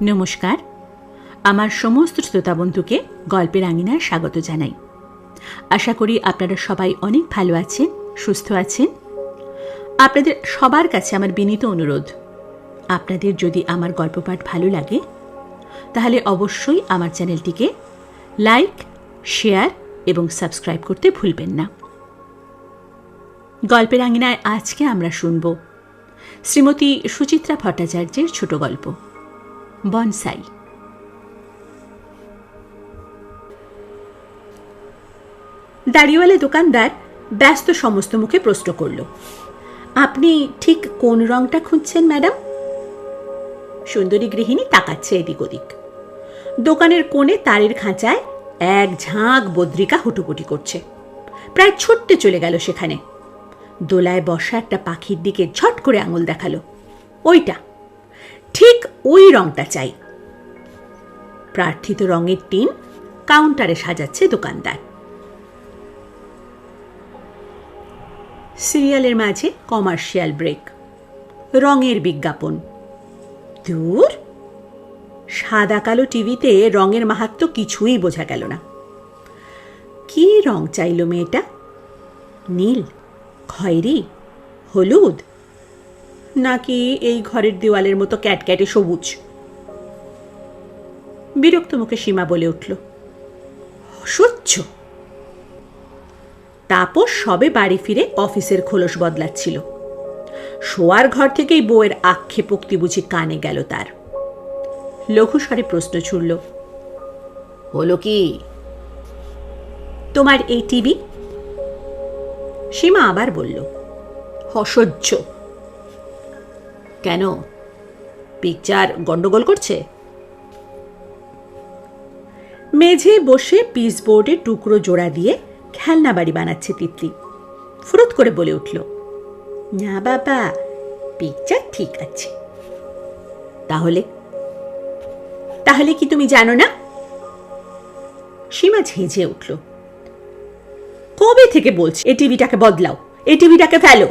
নমস্কার, আমার সমস্ত শ্রোতা বন্ধুকে গল্পের আঙিনায় স্বাগত জানাই। আশা করি আপনারা সবাই অনেক ভালো আছেন, সুস্থ আছেন। আপনাদের সবার কাছে আমার বিনীত অনুরোধ, আপনাদের যদি আমার গল্প পাঠ ভালো লাগে তাহলে অবশ্যই আমার চ্যানেলটিকে লাইক, শেয়ার এবং সাবস্ক্রাইব করতে ভুলবেন না। গল্পের আঙিনায় আজকে আমরা শুনব শ্রীমতী সুচিত্রা ভট্টাচার্যের ছোট গল্প বনসাই। দাড়িওয়ালা দোকানদার ব্যস্ত সমস্ত মুখে প্রশ্ন করল, আপনি ঠিক কোন রংটা খুঁজছেন ম্যাডাম? সুন্দরী গৃহিণী তাকাচ্ছে এদিক ওদিক। দোকানের কোণে তারের খাঁচায় এক ঝাঁক বদ্রিকা হুটোপুটি করছে। প্রায় ছুটতে চলে গেল সেখানে। দোলায় বসা একটা পাখির দিকে ঝট করে আঙুল দেখালো, ওইটা, ঠিক ওই রংটা চাই। প্রার্থিত রঙের টিন কাউন্টারে সাজাচ্ছে দোকানদার। সিরিয়ালের মাঝে কমার্শিয়াল ব্রেক, রঙের বিজ্ঞাপন। দূর, সাদা কালো টিভিতে রঙের মাহাত্ম্য কিছুই বোঝা গেল না। কি রং চাইল মেয়েটা? নীল, খয়েরি, হলুদ, নাকি এই ঘরের দেওয়ালের মতো ক্যাটক্যাটে সবুজ? বিরক্ত মুখে সীমা বলে উঠল, অসহ্য। তাপস সবে বাড়ি ফিরে অফিসের খোলস বদলাচ্ছিল। শোয়ার ঘর থেকেই বউয়ের আক্ষেপোক্তি বুঝি কানে গেল তার। লঘুস্বরে প্রশ্ন ছুড়ল, হলো কি? তোমার এই টিভি? সীমা আবার বলল, অসহ্য। কেন, পিকচার গন্ডগোল করছে? মেঝে বসে পিসবোর্ডে টুকরো জোড়া দিয়ে খেলনা বাড়ি বানাচ্ছে তিতলি। ফুরুত করে বলে উঠল, না বাবা, পিকচার ঠিক আছে। তাহলে তাহলে কি তুমি জানো না? সীমা ঝেঁঝে উঠল, কবে থেকে বলছি এই টিভিটাকে বদলাও, এই টিভিটাকে ফেলো।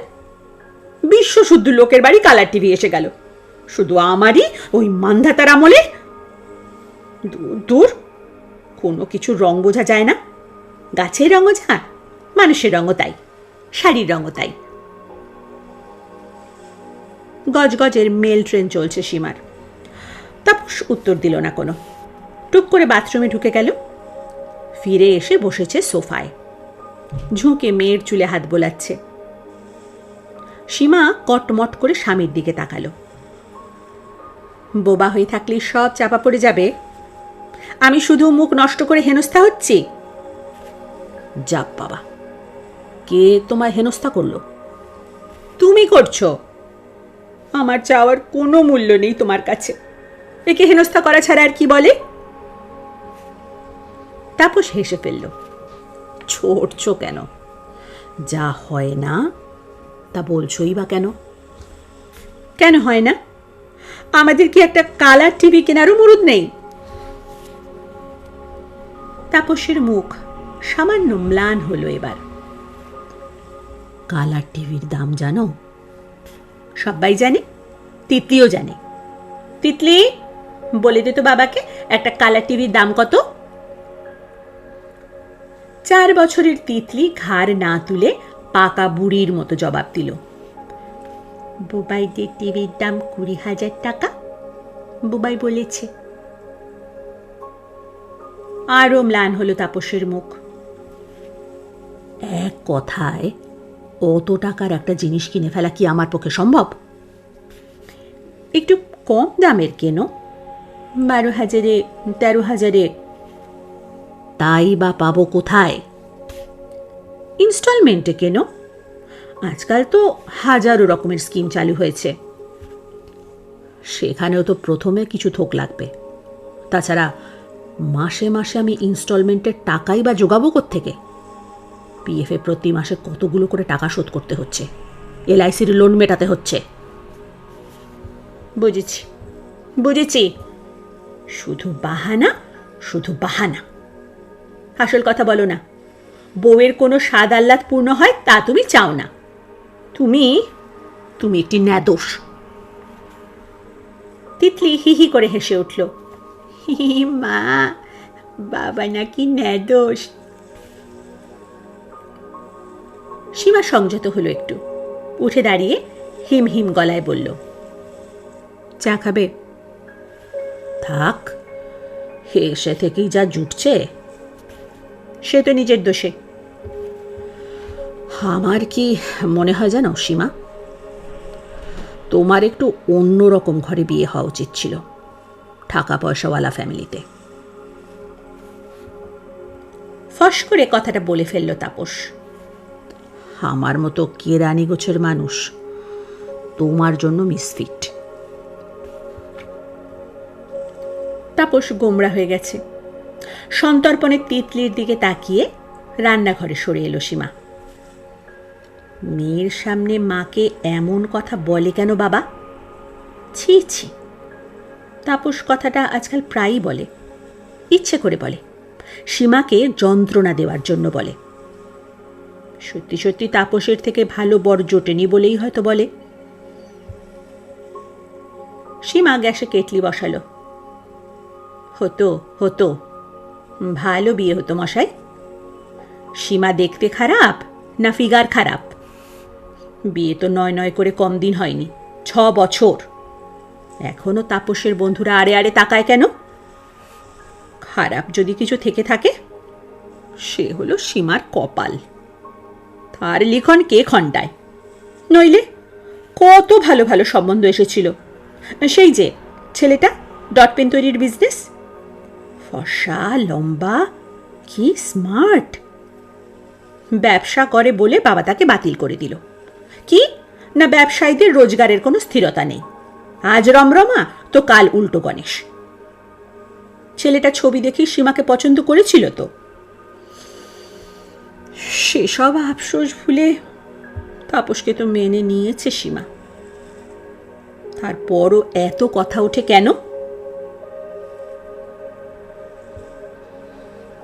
বিশ্ব শুদ্ধ লোকের বাড়ি কালার টিভি এসে গেল, শুধু আমারই ওই মান্ধাতার আমলে। দূর, কোনো কিছু রং বোঝা যায় না। গাছের রঙও যা, মানুষের রঙও তাই, শাড়ির রঙও তাই। গজগজের মেল ট্রেন চলছে সীমার। তাপস উত্তর দিল না কোনো। টুক করে বাথরুমে ঢুকে গেল। ফিরে এসে বসেছে সোফায়, ঝুঁকে মেয়ের চুলে হাত বোলাচ্ছে। সীমা কটমট করে স্বামীর দিকে তাকালো। বোবা হয়ে থাকলে সব চাপা পড়ে যাবে। আমি শুধু মুখ নষ্ট করে হেনস্থা হচ্ছি। যাক বাবা, কে তোমায় হেনস্থা করলো? তুমি করছো। আমার চাওয়ার কোনো মূল্য নেই তোমার কাছে। একে হেনস্থা করা ছাড়া আর কি বলে? তাপস হেসে ফেলল, ছোটছো কেন? যা হয় না তা বলছোই বা কেন? কেন হয় না? আমাদের কি একটা কালার টিভি কেনারও মুরুদ নেই? তাপসের মুখ সামান্য ম্লান হলো এবার। কালার টিভির দাম জানো? সবাই জানে, তিতলিও জানে। তিতলি, বলে দে তো বাবাকে একটা কালার টিভির দাম কত? 4 বছরের তিতলি ঘাড় না তুলে পাকা বুড়ির মতো জবাব দিল, বুবাইদের টিভির দাম 20,000 টাকা, বুবাই বলেছে। আরো ম্লান হলো তাপসের মুখ। এক কথায় অত টাকার একটা জিনিস কিনে ফেলা কি আমার পক্ষে সম্ভব? একটু কম দামের কেন, 12,000-এ, 13,000-এ। তাই বা পাবো কোথায়? ইনস্টলমেন্টে কেন? আজকাল তো হাজারো রকমের স্কিম চালু হয়েছে। সেখানেও তো প্রথমে কিছু থোক লাগবে। তাছাড়া মাসে মাসে আমি ইনস্টলমেন্টের টাকাই বা জোগাবো কোত্থেকে? পিএফে প্রতি মাসে কতগুলো করে টাকা শোধ করতে হচ্ছে, এলআইসির লোন মেটাতে হচ্ছে। বুঝেছি বুঝেছি, শুধু বাহানা, শুধু বাহানা। আসল কথা বলো না। বউয়ের কোনো স্বাদ আহ্লাদ পূর্ণ হয় তা তুমি চাও না। তুমি একটি ন্যাদোষ। তিতলি হি হি করে হেসে উঠল। হি মা, বাবা নাকি নেদোষ। সীমা সংযত হলো একটু, উঠে দাঁড়িয়ে হিম হিম গলায় বলল, চা খাবে? থাক, হেসে থেকেই যা জুটছে। সে তো নিজের দোষে। আমার কি মনে হয় জানো সীমা, তোমার একটু অন্যরকম ঘরে বিয়ে হওয়া উচিত ছিল, টাকা পয়সাওয়ালা ফ্যামিলিতে। ফস করে কথাটা বলে ফেলল তাপস। আমার মতো কেরানি গোছের মানুষ তোমার জন্য মিসফিট। তাপস গোমরা হয়ে গেছে। সন্তর্পণে তিতলির দিকে তাকিয়ে রান্নাঘরে সরে এলো সীমা। মেয়ের সামনে মাকে এমন কথা বলে কেন বাবা? ছি ছি। তাপস কথাটা আজকাল প্রায়ই বলে, ইচ্ছে করে বলে, সীমাকে যন্ত্রণা দেওয়ার জন্য বলে। সত্যি সত্যি তাপসের থেকে ভালো বর জোটেনি বলেই হয়তো বলে। সীমা গ্যাসে কেটলি বসালো। হতো হতো, ভালো বিয়ে হতো মশাই। সীমা দেখতে খারাপ না ফিগার খারাপ? বিয়ে তো নয় নয় করে কম দিন হয়নি, 6 বছর। এখনো তাপসের বন্ধুরা আড়ে আড়ে তাকায় কেন? খারাপ যদি কিছু থেকে থাকে সে হলো সীমার কপাল। তার লিখন কে খণ্ডায়? নইলে কত ভালো ভালো সম্বন্ধ এসেছিল। সেই যে ছেলেটা ডটপেন তৈরির বিজনেস, ফর্সা, লম্বা, কি স্মার্ট। ব্যবসা করে বলে বাবা তাকে বাতিল করে দিল। কি না, ব্যবসায়ীদের রোজগারের কোনো স্থিরতা নেই, আজ রমরমা তো কাল উল্টো গণেশ। ছেলেটা ছবি দেখে সীমাকে পছন্দ করেছিল তো। সেসব আফসোস ভুলে তাপসকে তো মেনে নিয়েছে সীমা। তারপরও এত কথা ওঠে কেন?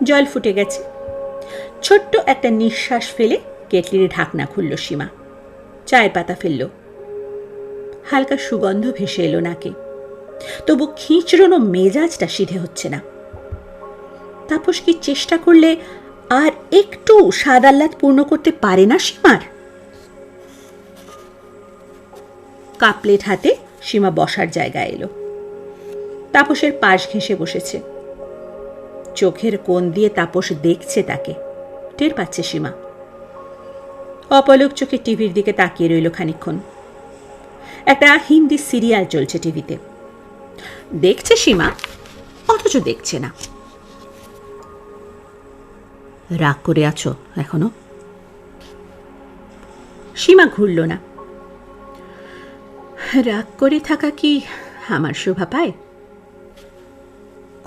জল ফুটে গেছে। ছোট্ট একটা নিঃশ্বাস ফেলে কেটলির ঢাকনা খুলল সীমা। চায়ের পাতা ফেলল। হালকা সুগন্ধ ভেসে এলো নাকে, তবু খিঁচড়নো মেজাজটা সিধে হচ্ছে না। তাপস কি চেষ্টা করলে আর একটু স্বাদ আহ্লাদ পূর্ণ করতে পারে না সীমার? কাপলেট হাতে সীমা বসার জায়গায় এলো। তাপসের পাশ ঘেঁষে বসেছে। চোখের কোণ দিয়ে তাপস দেখছে তাকে, টের পাচ্ছে সীমা। অপলক চোখে টিভির দিকে তাকিয়ে রইল খানিকক্ষণ। একটা হিন্দি সিরিয়াল চলছে টিভিতে। দেখছে সীমা, অথচ দেখছে না। রাগ করে আছো এখনো? সীমা ঘুরল না। রাগ করে থাকা কি আমার শোভা পায়?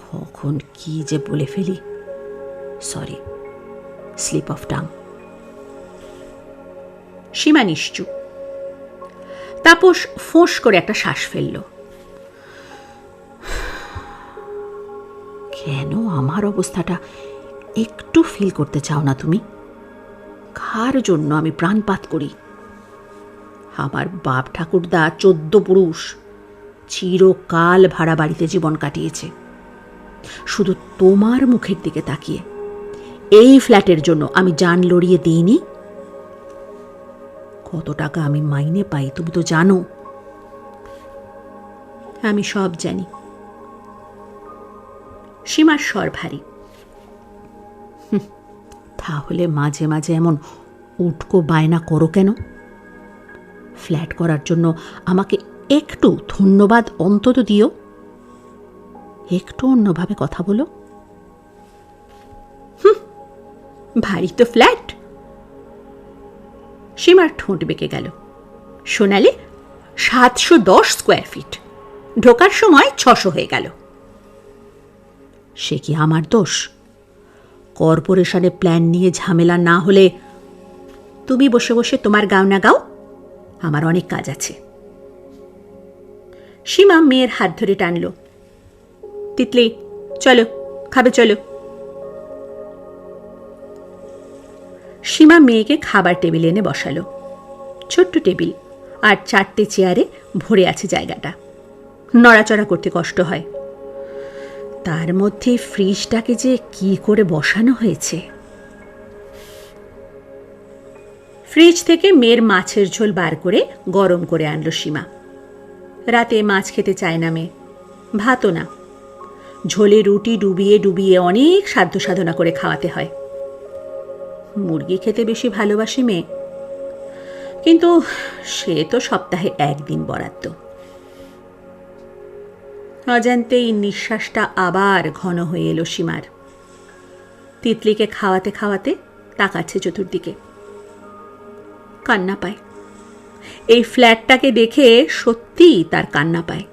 কখন কি যে বলে ফেলি, সরি, স্লিপ অফ টাং। সীমা নিশ্চুপ। তাপস ফোঁস করে একটা শ্বাস ফেলল। কেন আমার অবস্থাটা একটু ফিল করতে চাও না তুমি? কার জন্য আমি প্রাণপাত করি? আমার বাপ ঠাকুরদা 14 পুরুষ চিরকাল ভাড়া বাড়িতে জীবন কাটিয়েছে, শুধু তোমার মুখের দিকে তাকিয়ে। এই ফ্ল্যাটের জন্য আমি জান লড়িয়ে দিইনি। কত টাকা আমি মাইনে পাই তুমি তো জানো। আমি সব জানি। সীমার স্বর ভারী। তাহলে মাঝে মাঝে এমন উটকো বায়না করো কেন? ফ্ল্যাট করার জন্য আমাকে একটু ধন্যবাদ অন্তত দিও। একটু অন্যভাবে কথা বলো। ভারী তো ফ্ল্যাট। সীমার ঠোঁট বেঁকে গেল। শোনালে 710 স্কোয়ার ফিট, ঢোকার সময় 600 হয়ে গেল। সে কি আমার দোষ? কর্পোরেশনে প্ল্যান নিয়ে ঝামেলা না হলে তুমি বসে বসে তোমার গাও না গাও, আমার অনেক কাজ আছে। সীমা মেয়ের হাত ধরে টানল। তিতলি, চলো, খাবে চলো। সীমা মেয়েকে খাবার টেবিলে এনে বসালো। ছোট্ট টেবিল আর 4টে চেয়ারে ভরে আছে জায়গাটা। নড়াচড়া করতে কষ্ট হয়। তার মধ্যে ফ্রিজটাকে যে কি করে বসানো হয়েছে। ফ্রিজ থেকে মেয়ের মাছের ঝোল বার করে গরম করে আনলো সীমা। রাতে মাছ খেতে চায় না মেয়ে, ভাতও না। ঝোলে রুটি ডুবিয়ে ডুবিয়ে অনেক সাধ্য সাধনা করে খাওয়াতে হয়। মুরগি খেতে বেশি ভালোবাসে মেয়ে, কিন্তু সে তো সপ্তাহে একদিন বরাদ্দ। অজান্তেই নিঃশ্বাসটা আবার ঘন হয়ে এলো সীমার। তিতলিকে খাওয়াতে খাওয়াতে তাকাচ্ছে চতুর্দিকে। কান্না পায়। এই ফ্ল্যাটটাকে দেখে সত্যি তার কান্না পায়।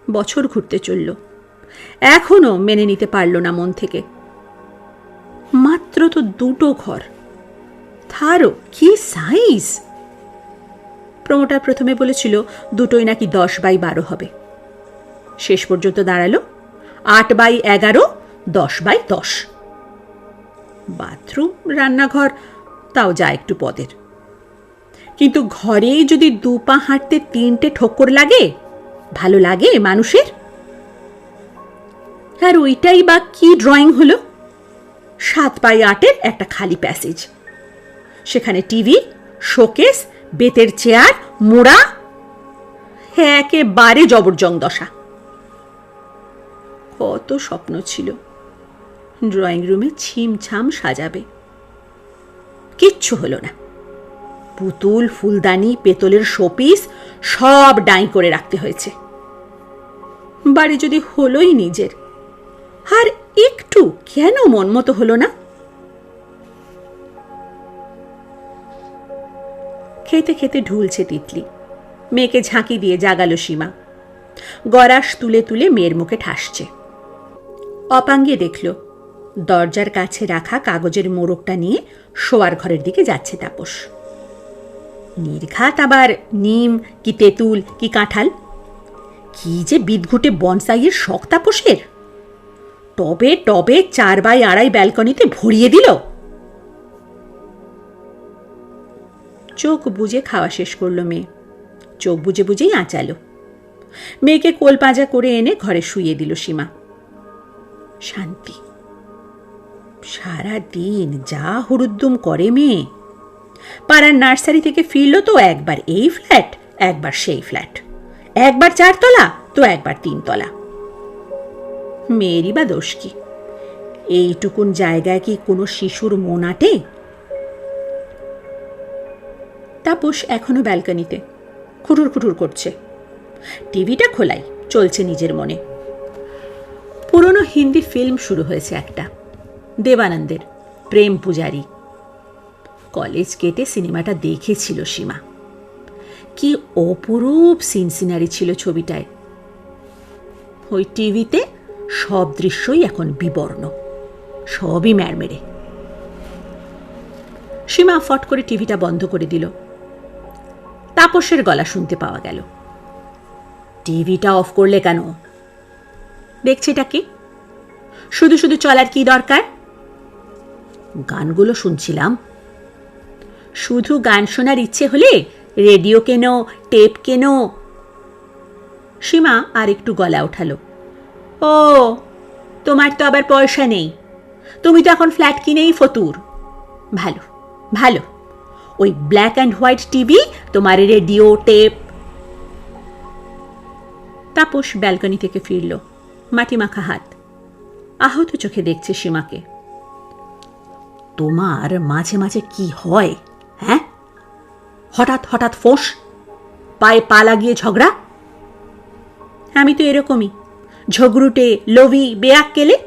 বছর ঘুরতে চলল, এখনো মেনে নিতে পারল না মন থেকে। মাত্র তো দুটো ঘর, তারও কি সাইজ! প্রমোটার প্রথমে বলেছিল দুটোই নাকি 10x12 হবে। শেষ পর্যন্ত দাঁড়ালো 8x11, 10x10। বাথরুম, রান্নাঘর তাও যা একটু পদের, কিন্তু ঘরেই যদি 2 পা হাঁটতে 3টে ঠোক্কর লাগে, ভালো লাগে মানুষের? আর ওইটাই বা কি ড্রয়িং হলো? 7x8 একটা খালি প্যাসেজ, সেখানে টিভি, শোকেস, বেতের চেয়ার, মোড়া, একেবারে জবরজং দশা। কত স্বপ্ন ছিল ড্রয়িং রুমে ছিমছাম সাজাবে, কিচ্ছু হলো না। পুতুল, ফুলদানি, পেতলের শোপিস সব ডাই করে রাখতে হয়েছে। বাড়ি যদি হলোই নিজের, আর একটু কেন মন মতো হলো না? খেতে খেতে ঢুলছে তিতলি। মেয়েকে ঝাঁকি দিয়ে জাগালো সীমা। গরাস তুলে তুলে মেয়ের মুখে ঠাসছে। অপাঙ্গে দেখল দরজার কাছে রাখা কাগজের মোড়কটা নিয়ে শোয়ার ঘরের দিকে যাচ্ছে তাপস। নির্ঘাত আবার নিম কি তেঁতুল কি কাঁঠাল, কি যে বিদঘুটে বনসাইয়ের শখ তাপসের! টবে টবে 4x2 ব্যালকনিতে ভরিয়ে দিল। চোখ বুজে খাওয়া শেষ করলো মেয়ে। চোখ বুজে বুঝেই আঁচালো। মেয়েকে কোল পাঁজা করে এনে ঘরে শুইয়ে দিল সীমা। শান্তি। সারা দিন যা হুড়ুদ্দুম করে মেয়ে। পাড়ার নার্সারি থেকে ফিরল তো একবার এই ফ্ল্যাট, একবার সেই ফ্ল্যাট, একবার 4 তলা তো একবার 3 তলা। মেয়েরই বা দোষ কি? এইটুকুন জায়গায় কি কোনো শিশুর মন আটে? তাপস এখনো ব্যালকনিতে খুটুর খুটুর করছে। টিভিটা খোলাই, চলছে নিজের মনে। পুরনো হিন্দি ফিল্ম শুরু হয়েছে একটা, দেবানন্দের প্রেম পূজারী। কলেজ কেটে সিনেমাটা দেখেছিল সীমা। কি অপরূপ সিন সিনারি ছিল ছবিটায়। ওই টিভিতে সব দৃশ্যই এখন বিবর্ণ, সবই ম্যাড়মেড়ে। সীমা ফট করে টিভিটা বন্ধ করে দিল। তাপসের গলা শুনতে পাওয়া গেল। টিভিটা অফ করলে কেন? দেখছেটা কি? শুধু শুধু চলার কি দরকার? গানগুলো শুনছিলাম। শুধু গান শোনার ইচ্ছে হলে রেডিও কেন, টেপ কেন। সীমা আর একটু গলা ওঠালো। ও, তোমার তো আবার পয়সা নেই, তুমি তো এখন ফ্ল্যাট কিনেই ফতুর। ভালো ভালো, ওই ব্ল্যাক অ্যান্ড হোয়াইট টিভি, তোমার রেডিও, টেপ। তাপস ব্যালকনি থেকে ফিরল, মাটি মাখা হাত। আহত চোখে দেখছে সীমাকে। তোমার মাঝে মাঝে কি হয় হ্যাঁ? হঠাৎ হঠাৎ ফোঁস, পায়ে পা লাগিয়ে ঝগড়া। আমি তো এরকমই, ঝগড়ুটে, লোভী, বেয়াক্কেলে।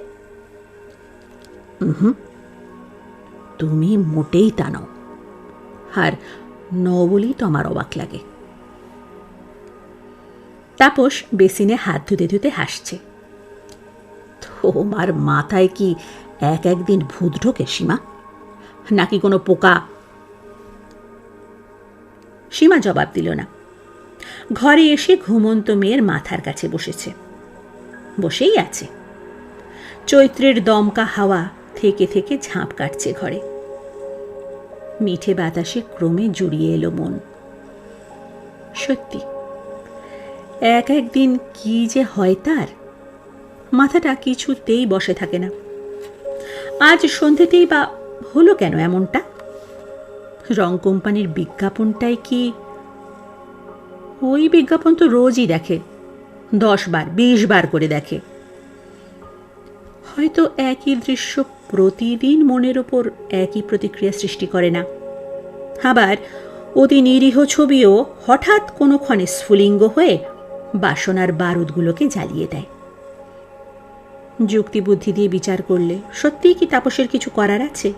তুমি মোটেই তা নও, আর নও বলেই তো আমার অবাক লাগে। তাপস বেসিনে হাত ধুতে ধুতে হাসছে। তোমার মাথায় কি এক একদিন ভূত ঢোকে সীমা, নাকি কোনো পোকা? সীমা জবাব দিল না। ঘরে এসে ঘুমন্ত মেয়ের মাথার কাছে বসেছে। বসেই আছে। চৈত্রের দমকা হাওয়া থেকে থেকে ঝাঁপ কাটছে ঘরে। মিঠে বাতাসে ক্রমে জুড়িয়ে এলো মন। সত্যি এক একদিন কি যে হয় তার, মাথাটা কিছুতেই বসে থাকে না। আজ সন্ধ্যেতেই বা হলো কেন এমনটা? রং কোম্পানির বিজ্ঞাপনটাই কি? ওই বিজ্ঞাপন তো রোজই দেখে, 10 বার 20 বার করে দেখে। হয়তো একই দৃশ্য প্রতিদিন মনের ওপর একই প্রতিক্রিয়া সৃষ্টি করে না। আবার অতি নিরীহ ছবিও হঠাৎ কোনো ক্ষণে স্ফুলিঙ্গ হয়ে বাসনার বারুদগুলোকে জ্বালিয়ে দেয়। যুক্তি বুদ্ধি দিয়ে বিচার করলে সত্যিই কি তাপসের কিছু করার আছে?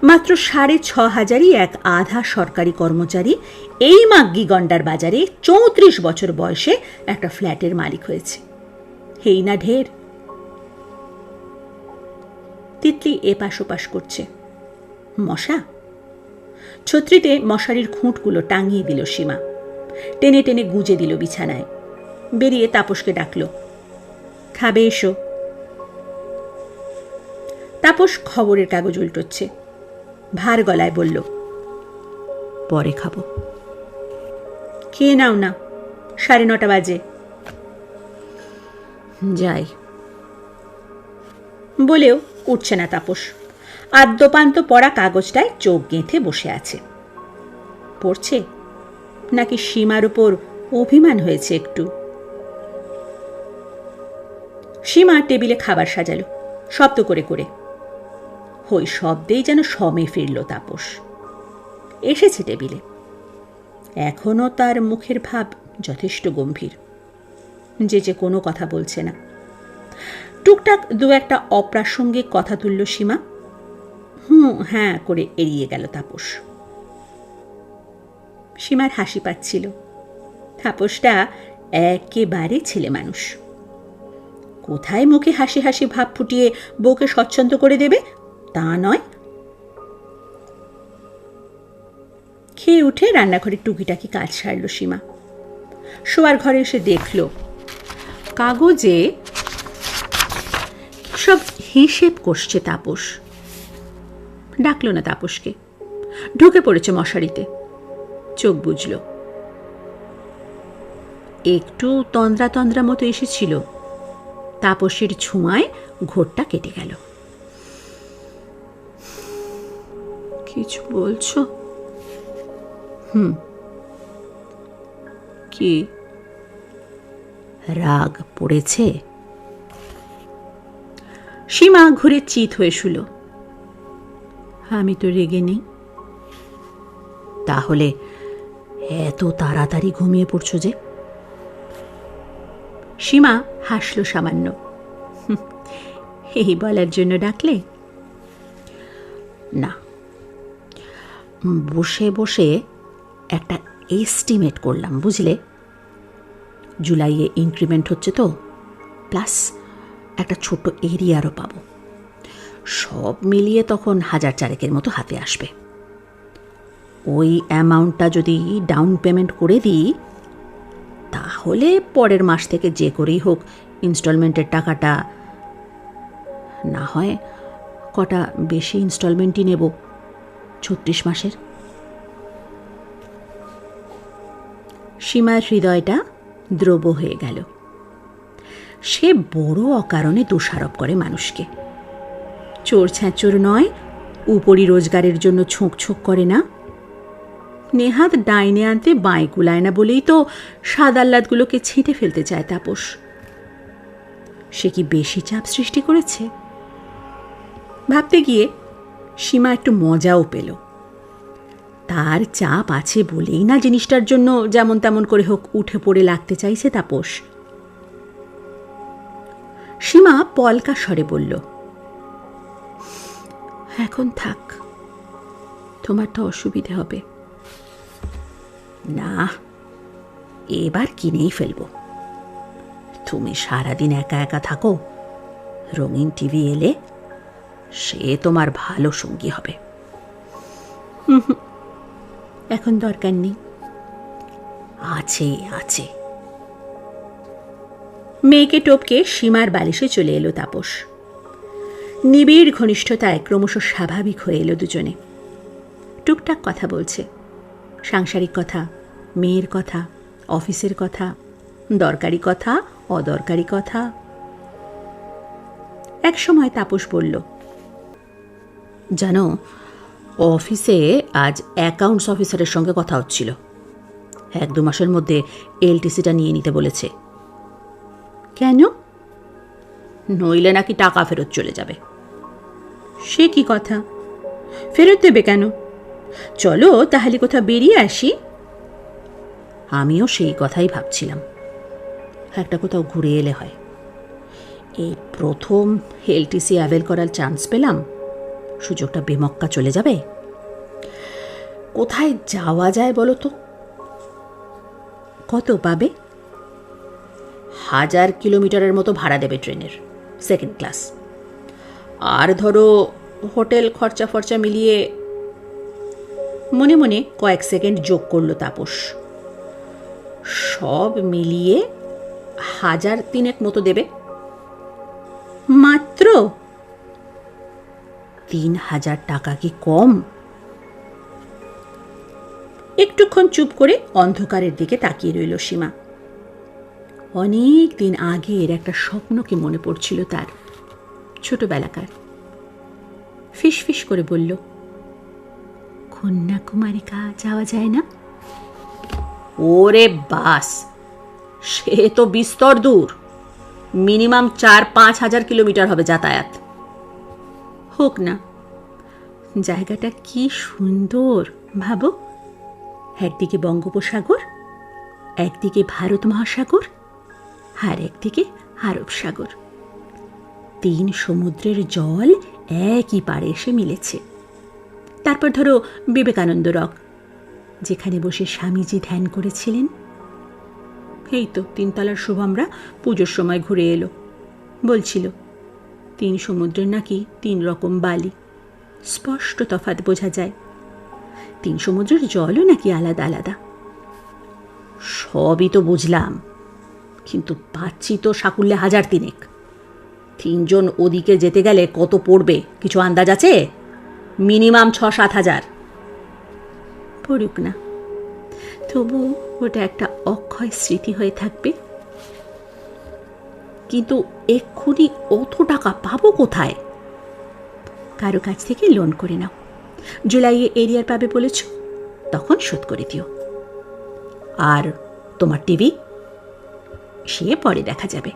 মাত্র 6,500 এক আধা সরকারি কর্মচারী এই মাগ্গি গন্ডার বাজারে 34 বছর বয়সে একটা ফ্ল্যাটের মালিক হয়েছে। হেই না ঢের। তিতলি এপাশ ওপাশ করছে। মশা? ছত্রিতে মশারির খুঁটগুলো টাঙিয়ে দিল সীমা, টেনে টেনে গুজে দিল বিছানায়। বেরিয়ে তাপসকে ডাকল, খাবে এসো। তাপস খবরের কাগজ উল্টোচ্ছে, ভার গলায় বলল, পরে খাবো। খেয়ে নাও না, 9:30 বাজে। যাই। বলেও উঠছে না তাপস। আদ্যপান্ত পড়া কাগজটায় চোখ গেঁথে বসে আছে। পড়ছে নাকি সীমার উপর অভিমান হয়েছে একটু? সীমা টেবিলে খাবার সাজালো শব্দ করে করে। ওই শব্দেই যেন সমে ফিরল তাপস। এসেছে টেবিলে। এখনো তার মুখের ভাব যথেষ্ট গম্ভীর, যে কোনো কথা বলছে না। টুকটাক দু একটা অপ্রাসঙ্গিক কথা তুলল সীমা। হ্যাঁ করে এড়িয়ে গেল তাপস। সীমার হাসি পাচ্ছিল। তাপসটা একেবারে ছেলে মানুষ। কোথায় মুখে হাসি হাসি ভাব ফুটিয়ে বউকে স্বচ্ছন্দ করে দেবে তা নয়। খেয়ে উঠে রান্নাঘরে টুকিটাকি কাজ সারল সীমা। শোয়ার ঘরে এসে দেখল কাগজে সব হিসেব কষছে তাপস। ডাকল না তাপসকে, ঢুকে পড়েছে মশারিতে। চোখ বুঝল। একটু তন্দ্রা তন্দ্রা মতো এসেছিল, তাপসের ছোঁয়ায় ঘোরটা কেটে গেল। কিছু বলছো? কি রাগ পড়েছে? সীমা ঘুরে চিত হয়ে শুল। আমি তো রেগে নেই। তাহলে এত তাড়াতাড়ি ঘুমিয়ে পড়ছো যে? সীমা হাসল সামান্য। এই বলার জন্য ডাকলে? না, বসে বসে একটা এস্টিমেট করলাম, বুঝলে। জুলাইয়ে ইনক্রিমেন্ট হচ্ছে তো, প্লাস একটা ছোট্ট এরিয়ারও পাবো। সব মিলিয়ে তখন 1,000 মতো হাতে আসবে। ওই অ্যামাউন্টটা যদি ডাউন পেমেন্ট করে দিই, তাহলে পরের মাস থেকে যে করেই হোক ইনস্টলমেন্টের টাকাটা, না হয় কটা বেশি ইনস্টলমেন্টই নেব 36 মাসের। সীমার হৃদয়টা দ্রব হয়ে গেল। সে বড় অকারণে দোষারোপ করে মানুষকে। চোর ছ্যাঁচোর নয়, উপরি রোজগারের জন্য ছোঁক ছোঁক করে না। নেহাত ডাইনে আনতে বাঁয় কুলায় না বলেই তো সাদাল্লাদগুলোকে ছিঁটে ফেলতে চায় তাপস। সে কি বেশি চাপ সৃষ্টি করেছে? ভাবতে গিয়ে সীমা একটু মজাও পেল। তার চাপ আছে বলেই না জিনিসটার জন্য যেমন তেমন করে হোক উঠে পড়ে লাগতে চাইছে তাপস। সীমা পলকা স্বরে বলল, এখন থাক, তোমার তো অসুবিধে হবে। না, এবার কিনেই ফেলবো। তুমি সারাদিন একা একা থাকো, রঙিন টিভি এলে সে তোমার ভালো সঙ্গী হবে। এখন দরকার নেই। আছে আছে। মেয়েকে টপকে সীমার বালিশে চলে এলো তাপস। নিবিড় ঘনিষ্ঠতায় ক্রমশ স্বাভাবিক হয়ে এলো দুজনে। টুকটাক কথা বলছে, সাংসারিক কথা, মেয়ের কথা, অফিসের কথা, দরকারি কথা, অদরকারি কথা। এক সময় তাপস বলল, জানো, অফিসে আজ অ্যাকাউন্টস অফিসারের সঙ্গে কথা হচ্ছিল। 1-2 মাসের মধ্যে এলটিসিটা নিয়ে নিতে বলেছে। কেন? নইলে নাকি টাকা ফেরত চলে যাবে। সে কি কথা? ফেরত দেবে কেন? চলো তাহলে কোথাও বেরিয়ে আসি। আমিও সেই কথাই ভাবছিলাম, একটা কোথাও ঘুরে এলে হয়। এই প্রথম এলটিসি অ্যাভেল করার চান্স পেলাম, সুযোগটা বেমক্কা চলে যাবে। কোথায় যাওয়া যায় বলো তো? কত পাবে? 1000 কিলোমিটারের মতো ভাড়া দেবে ট্রেনের, 2nd ক্লাস। আর ধরো হোটেল খরচা ফরচা মিলিয়ে। মনে মনে কয়েক সেকেন্ড যোগ করলো তাপস। সব মিলিয়ে 1003 মতো দেবে। মাত্র 3000 টাকা কি কম? একটুক্ষণ চুপ করে অন্ধকারের দিকে তাকিয়ে রইল সীমা। অনেক দিন আগের একটা স্বপ্নকে মনে পড়ছিল তার, ছোটবেলাকার। ফিস ফিস করে বলল, কন্যাকুমারিকা যাওয়া যায় না? ওরে বাস, সে তো বিস্তর দূর। মিনিমাম 4-5 হাজার কিলোমিটার হবে যাতায়াত। হোক না, জায়গাটা কি সুন্দর ভাবো। একদিকে বঙ্গোপসাগর, একদিকে ভারত মহাসাগর, আর একদিকে আরব সাগর। 3 সমুদ্রের জল একই পাড়ে এসে মিলেছে। তারপর ধরো বিবেকানন্দ রক, যেখানে বসে স্বামীজি ধ্যান করেছিলেন। এই তো 3 তলার শুভমরা পুজোর সময় ঘুরে এলো, বলছিল 3 সমুদ্রের নাকি 3 রকম বালি, স্পষ্ট তফাৎ বোঝা যায়। 3 সমুদ্রের জলও নাকি আলাদা আলাদা। সবই তো বুঝলাম, কিন্তু পাচ্ছি তো সাকুল্যে 1003। 3 জন ওদিকে যেতে গেলে কত পড়বে কিছু আন্দাজ আছে? মিনিমাম 6-7 হাজার। পড়ুক না, তবু ওটা একটা অক্ষয় স্মৃতি হয়ে থাকবে। কিন্তু এক্ষুনি অত টাকা পাবো কোথায়? কারো কাছ থেকে লোন করে নাও, জুলাইয়ে এরিয়ার পাবে বলেছ, তখন শোধ করে দিও। আর তোমার টিভি, সে পরে দেখা যাবে।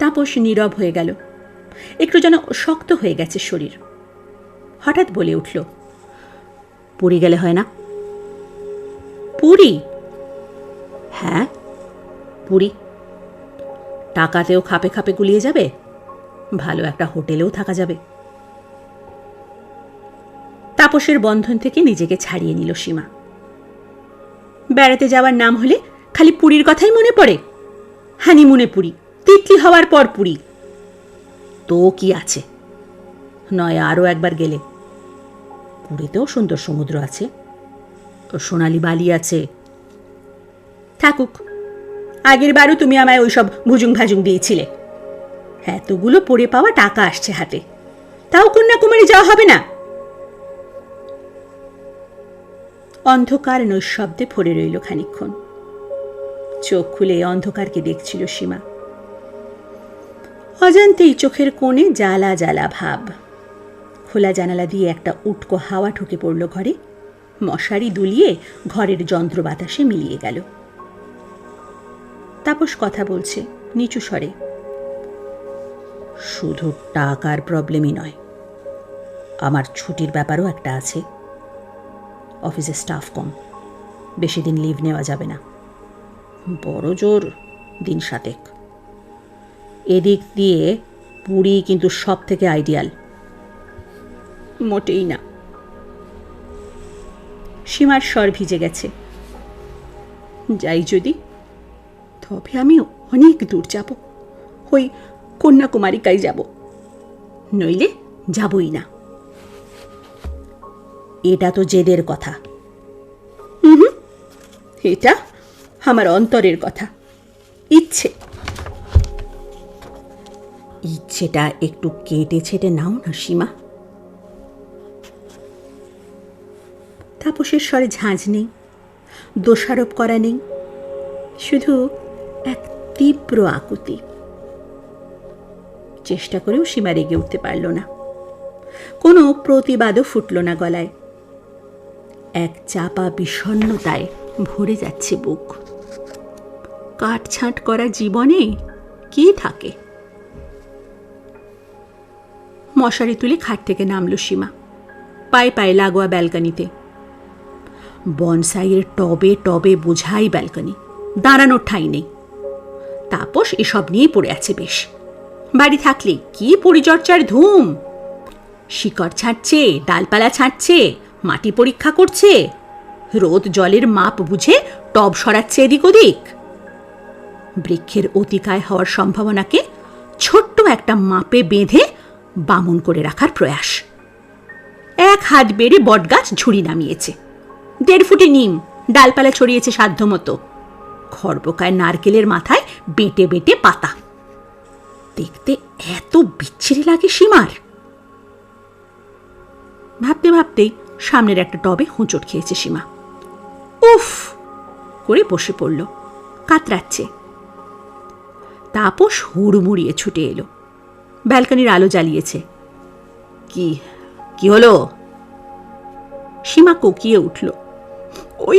তাপস নীরব হয়ে গেল। একটু যেন শক্ত হয়ে গেছে শরীর। হঠাৎ বলে উঠল, পুরী গেলে হয় না? পুরী? হ্যাঁ, পুরী। টাকাতেও খাপে খাপে গুলিয়ে যাবে, ভালো একটা হোটেলেও থাকা যাবে। তাপসের বন্ধন থেকে নিজেকে ছাড়িয়ে নিল সীমা। বেড়াতে যাওয়ার নাম হলে খালি পুরীর কথাই মনে পড়ে। হানিমুনে পুরী, তিতলি হওয়ার পর পুরী। তো কি আছে, নয় আরও একবার গেলে। পুরীতেও সুন্দর সমুদ্র আছে, সোনালি বালি আছে। থাকুক, আগের বারও তুমি আমায় ওইসব ভুজুং ভাজুং দিয়েছিলে। এতগুলো পড়ে পাওয়া টাকা আসছে হাতে, তাও কন্যাকুমারী যাওয়া হবে না? অন্ধকার নৈশব্দে ভরে রইল খানিকক্ষণ। চোখ খুলে অন্ধকারকে দেখছিল সীমা। অজান্তেই চোখের কোণে জ্বালা জ্বালা ভাব। খোলা জানালা দিয়ে একটা উটকো হাওয়া ঢুকে পড়ল ঘরে, মশারি দুলিয়ে ঘরের যন্ত্র বাতাসে মিলিয়ে গেল। তাপস কথা বলছে নিচু স্বরে। শুধু টাকার প্রবলেমই নয়, আমার ছুটির ব্যাপারও একটা আছে। অফিসে স্টাফ কম, বেশি দিন লিভ নেওয়া যাবে না। বড় জোর দিন 7। এদিক দিয়ে পুরী কিন্তু সব থেকে আইডিয়াল। মোটেই না। সীমার স্বর ভিজে গেছে। যাই যদি, তবে আমি অনেক দূর যাব, ওই কন্যাকুমারিকায় যাব, নইলে যাবই না। এটা তো জেদের কথা। এটা আমার অন্তরের কথা, ইচ্ছেটা একটু কেটে ছেটে নাও না সীমা। তাপসের স্বরে ঝাঁঝ নেই, দোষারোপ করা নেই, শুধু এক তীব্র আকুতি। চেষ্টা করেও সীমা রেগে উঠতে পারল না, কোনো প্রতিবাদও ফুটল না গলায়। এক চাপা বিষণ্ণতায় ভরে যাচ্ছে বুক। কাটছাঁট করা জীবনে কি থাকে? মশারি তুলে খাট থেকে নামল সীমা, পায়ে পায়ে লাগোয়া ব্যালকনিতে। বনসাইয়ের টবে টবে বোঝাই ব্যালকনি, দাঁড়ানোর ঠাঁই নেই। তাপস এসব নিয়েই পড়ে আছে বেশ। বাড়ি থাকলে কি পরিচর্যার ধুম! শিকড় ছাঁটছে, ডালপালা ছাঁটছে, মাটি পরীক্ষা করছে, রোদ জলের মাপ বুঝে টব সরাচ্ছে এদিক ওদিক। বৃক্ষের অতিকায় হওয়ার সম্ভাবনাকে ছোট্ট একটা মাপে বেঁধে বামন করে রাখার প্রয়াস। 1 হাত বেড়ে বটগাছ ঝুড়ি নামিয়েছে, 1.5 ফুটে নিম ডালপালা ছড়িয়েছে সাধ্যমতো। খড়বোকায় নারকেলের মাথায় বেঁটে বেঁটে পাতা। দেখতে এত বিচ্ছিরি লাগে সীমার। ভাবতে ভাবতেই সামনের একটা টবে হোঁচট খেয়েছে সীমা। উফ করে বসে পড়ল, কাতরাচ্ছে। তাপস হুড়মুড়িয়ে ছুটে এলো, ব্যালকনির আলো জ্বালিয়েছে। কি কি হলো? সীমা কোকিয়ে উঠল। ওই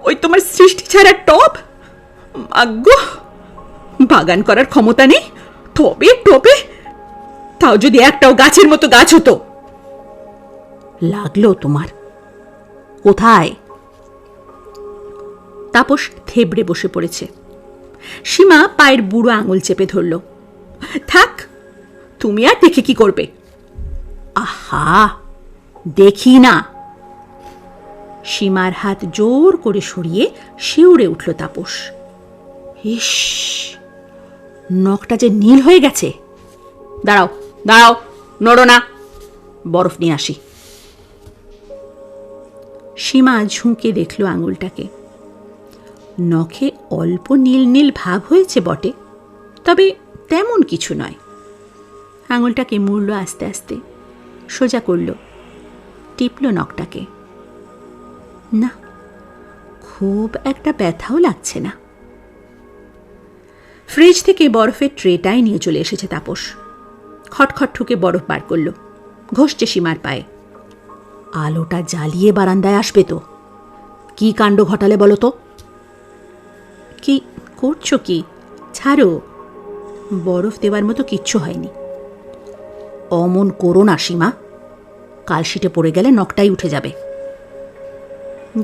ওই তোমার সৃষ্টি ছাড়া টব। আজ্ঞো, বাগান করার ক্ষমতা নেই, টবে টবে, তাও যদি একটাও গাছের মতো গাছ হতো। লাগলো তোমার? কোথায়? তাপস থেবড়ে বসে পড়েছে। সীমা পায়ের বুড়ো আঙুল চেপে ধরল। থাক, তুমি আর দেখে কি করবে? আহা, দেখি না। সীমার হাত জোর করে সরিয়ে শিউরে উঠল তাপস। ইস, নখটা যে নীল হয়ে গেছে। দাঁড়াও দাঁড়াও, নড়ো না, বরফ নিয়ে আসি। সীমা ঝুঁকে দেখল আঙুলটাকে। নখে অল্প নীল নীল ভাব হয়েছে বটে, তবে তেমন কিছু নয়। আঙুলটাকে মুড়ল আস্তে আস্তে, সোজা করল, টিপল নখটাকে। না, খুব একটা ব্যথাও লাগছে না। ফ্রিজ থেকে বরফের ট্রেটাই নিয়ে চলে এসেছে তাপস। খটখট ঠুকে বরফ বার করল, ঘষছে সীমার পায়ে। আলোটা জ্বালিয়ে বারান্দায় আসবে তো। কি কাণ্ড ঘটালে বলো তো? কি করছো কি? ছাড়ো, বরফ দেওয়ার মতো কিচ্ছু হয়নি। অমন করো না সীমা, কালশিটে পড়ে গেলে নখটাই উঠে যাবে।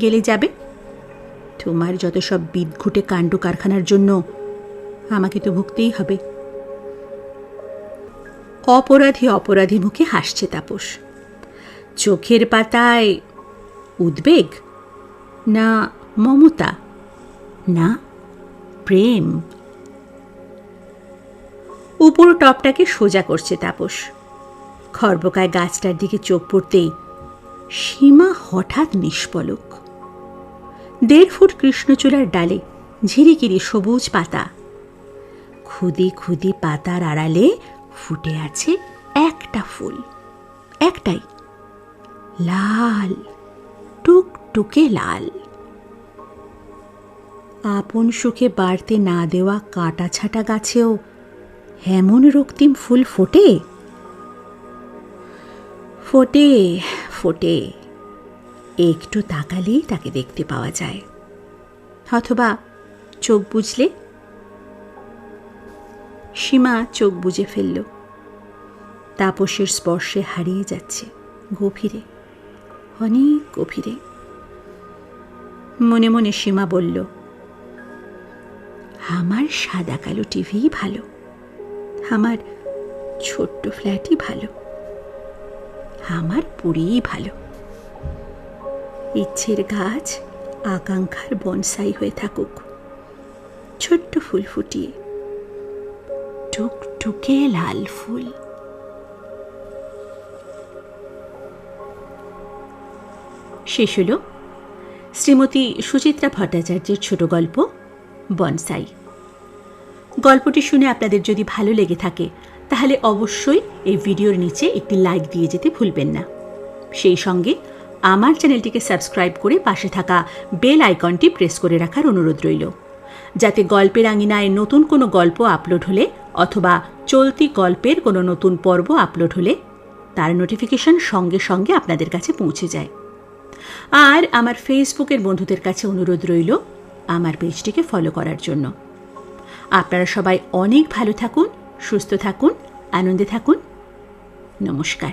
গেলে যাবে? তোমার যত সব বিদঘুটে কাণ্ড কারখানার জন্য আমাকে তো ভুগতেই হবে। অপরাধী অপরাধী মুখে হাসছে তাপস। চোখের পাতায় উদ্বেগ, না মমতা, না প্রেম। উপর টপটাকে সোজা করছে তাপস। খড়বোকায় গাছটার দিকে চোখ পড়তেই সীমা হঠাৎ নিষ্পলক। 1.5 ফুট কৃষ্ণচূড়ার ডালে ঝিরিকিরি সবুজ পাতা। খুদি খুদি পাতার আড়ালে ফুটে আছে একটা ফুল, একটাই, লাল, টুকটুকে লাল। আপন সুখে বাড়তে না দেওয়া কাটা ছাটা গাছেও এমন রক্তিম ফুল ফোটে? ফোটে ফোটে, একটু তাকালেই তাকে দেখতে পাওয়া যায়, অথবা চোখ বুঝলে। সীমা চোখ বুজে ফেলল। তাপসের স্পর্শে হারিয়ে যাচ্ছে গভীরে, অনেক গভীরে। মনে মনে সীমা বলল, আমার সাদা কালো টিভি ভালো, আমার ছোট্ট ফ্ল্যাটই ভালো, আমার পুরীই ভালো। ইচ্ছের গাছ আকাঙ্ক্ষার বনসাই হয়ে থাকুক, ছোট্ট ফুল ফুটিয়ে, টুকটুকে লাল ফুল। শেষ হল শ্রীমতী সুচিত্রা ভট্টাচার্যের ছোট গল্প বনসাই। গল্পটি শুনে আপনাদের যদি ভালো লেগে থাকে তাহলে অবশ্যই এই ভিডিওর নিচে একটি লাইক দিয়ে যেতে ভুলবেন না। সেই সঙ্গে আমার চ্যানেলটিকে সাবস্ক্রাইব করে পাশে থাকা বেল আইকনটি প্রেস করে রাখার অনুরোধ রইল, যাতে গল্পের আঙিনায় নতুন কোনো গল্প আপলোড হলে অথবা চলতি গল্পের কোনো নতুন পর্ব আপলোড হলে তার নোটিফিকেশন সঙ্গে সঙ্গে আপনাদের কাছে পৌঁছে যায়। আর আমার ফেসবুকের বন্ধুদের কাছে অনুরোধ রইল আমার পেজটিকে ফলো করার জন্য। আপনারা সবাই অনেক ভালো থাকুন, সুস্থ থাকুন, আনন্দে থাকুন। নমস্কার।